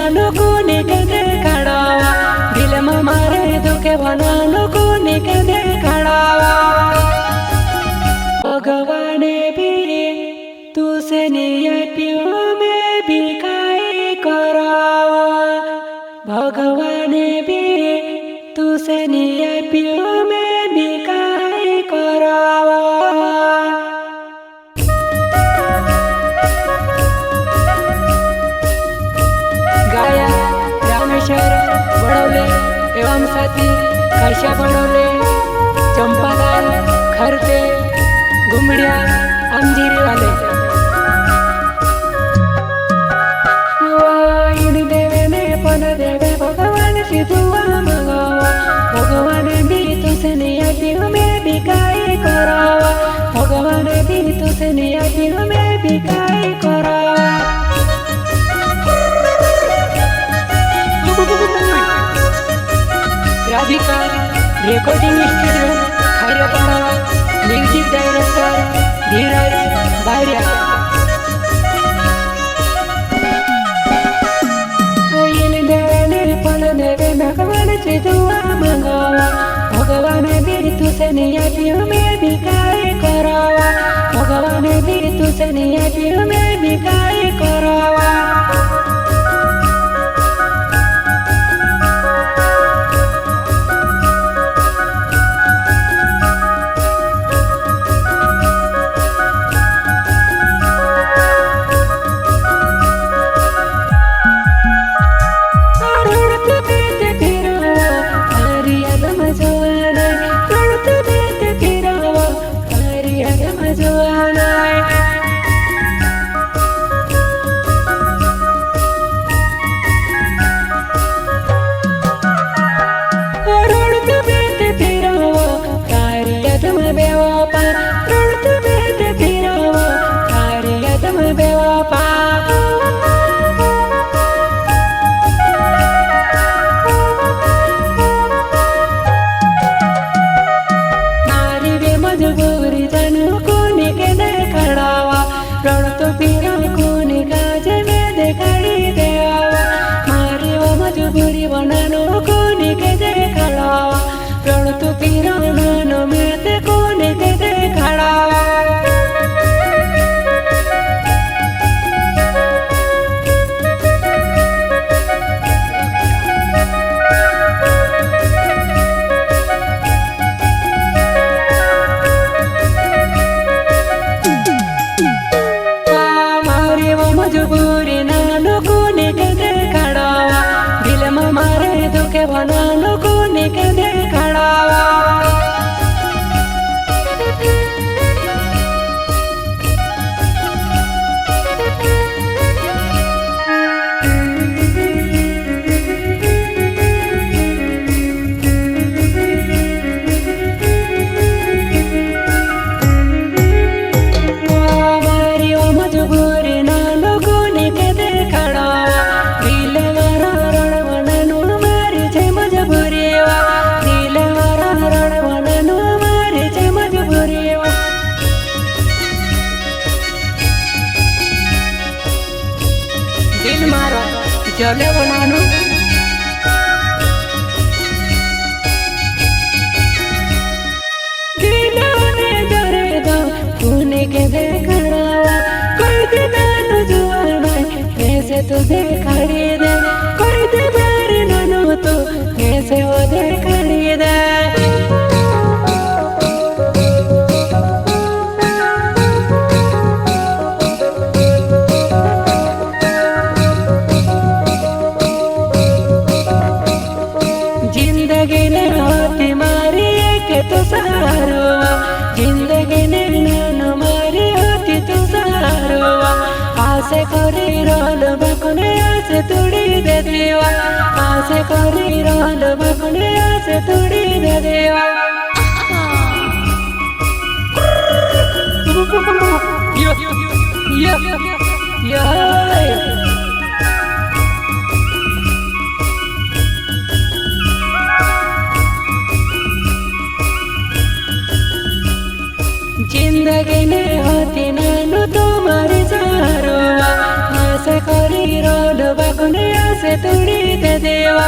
बनानो कोने के देखाड़ावा दिल में मारे दुखे बनानो कोने के देखाड़ावा भगवाने भी तुसे नियतियों में भी काई करावा भगवाने भी तुसे नियतियों में भी काई करावा बड़ौले एवं साथी कशा बड़ौले चंपालाल खरते घुमड़िया अंजीरी वाले इन देवे ने पन देवे भगवान से दुआ मंगावा भगवान भी तुझसे नियति में भी काई करावा भगवान भी तुझसे नियति में भी काई करावा Radhika recording studio Khairpada music director Dheeraj Baria इन देवे पन देवे भगवान से दुआ मंगावा भगवान भी तुझसे नियति में भी काई करावा भगवान भी तुझसे नियति में भी काई करावा बनानो कोने के देखाड़ावा चले बनानो दिलाने डरे दो तूने के देखाड़ावा कोई दिलानो जुआना कैसे तू देखाड़ी दे कोई दिलारी नानो तो कैसे वो देखाड़ी दे जिंदगी ने नानो मारी होती तू सहारवा आसे करी रोल बकुने आसे तुड़ी दे देवा आसे करी रोल बकुने आसे तुड़ी दे देवा यो यो यो जिंदगी ने होती नानो तुम्हारे चारोवा आसे करी रोल बकुने आसे आशा तोड़ी दे देवा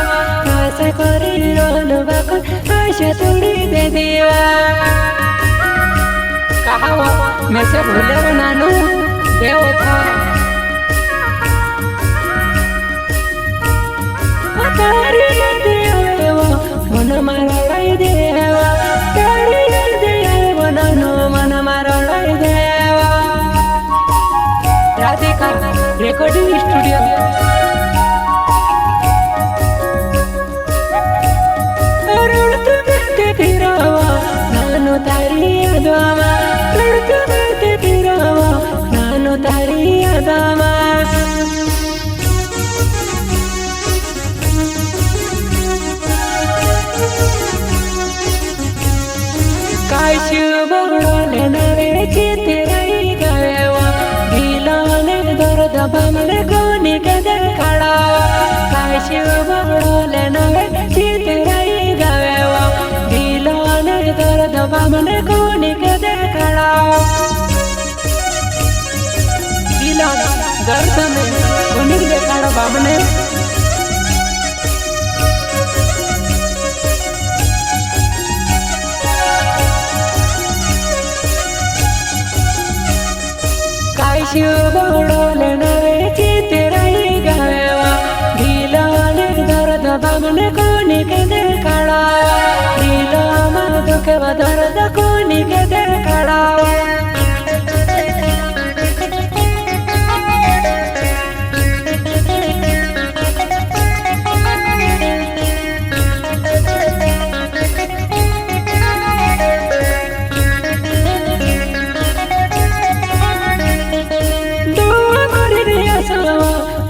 आशा करे रोन बाको आशा तोड़ी दे देवा कहावा मैं से भूले बनानू देव था तारी देवा मन मारा लाई देवा तारी देवा नानो मन मारा लाई देवा राधिका रेकॉर्डिंग स्टूडियो रुड़ते फिरते फिरावा नानो तारी यादवा रुड़ते फिरते फिरावा नानो तारी यादवा काशी बगड़ोले नवे चिते रही गएवा दिलाने दर्द बमले कोनी कदर खड़ावा काशी बगड़ोले नवे चिते रही गएवा दिलाने दर्द बमले कोनी कदर खड़ावा दिलाने दर्द में कोनी कदर खड़ावा बमने बगड़ोले नवे चिते रही गएवा दिलाने दर्द बमने कोनी कदर खड़ावा दिला मा दुख दर्द कोनी कदर खड़ावा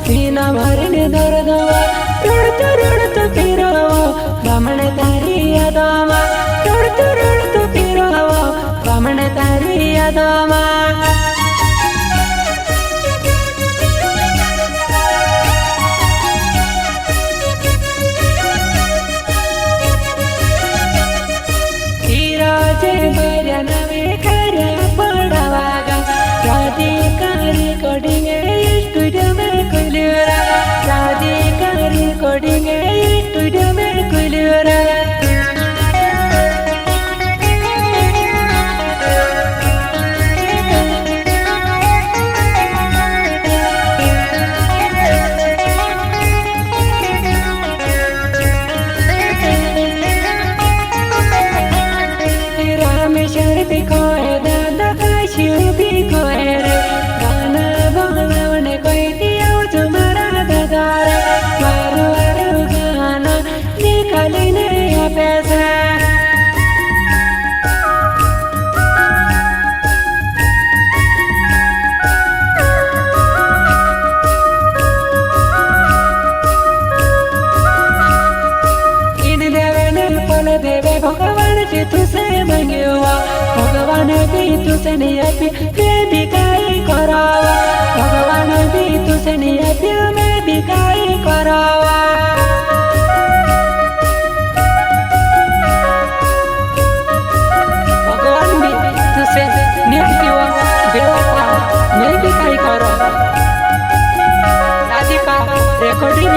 सीना भरने दर्दवा रुड़त फिरावा बमन तारी यादवा रुड़त फिरावा बमन तारी यादवा धीराजे बर्या नवे खर्या पड़वागा राधिका रेकॉर्डिंग स्टूडियो में कुलूरा राधिका रेकॉर्डिंग स्टूडियो में कुलूरा रामेश्वर भी कोई दादा काशी भी कोई रे गाना बोलने कोई दिया तुम्हारा दादा रे वारू वारू गाना निकालने या पैसा देवे भगवान जी तुसे मंगवा भगवान भी तुसे नहीं मैं भी काई करावा भगवान भी तुसे नहीं मैं भी काई करावा भगवान भी तुसे नहीं मैं भी काई करावा राधिका रेकॉर्डिंग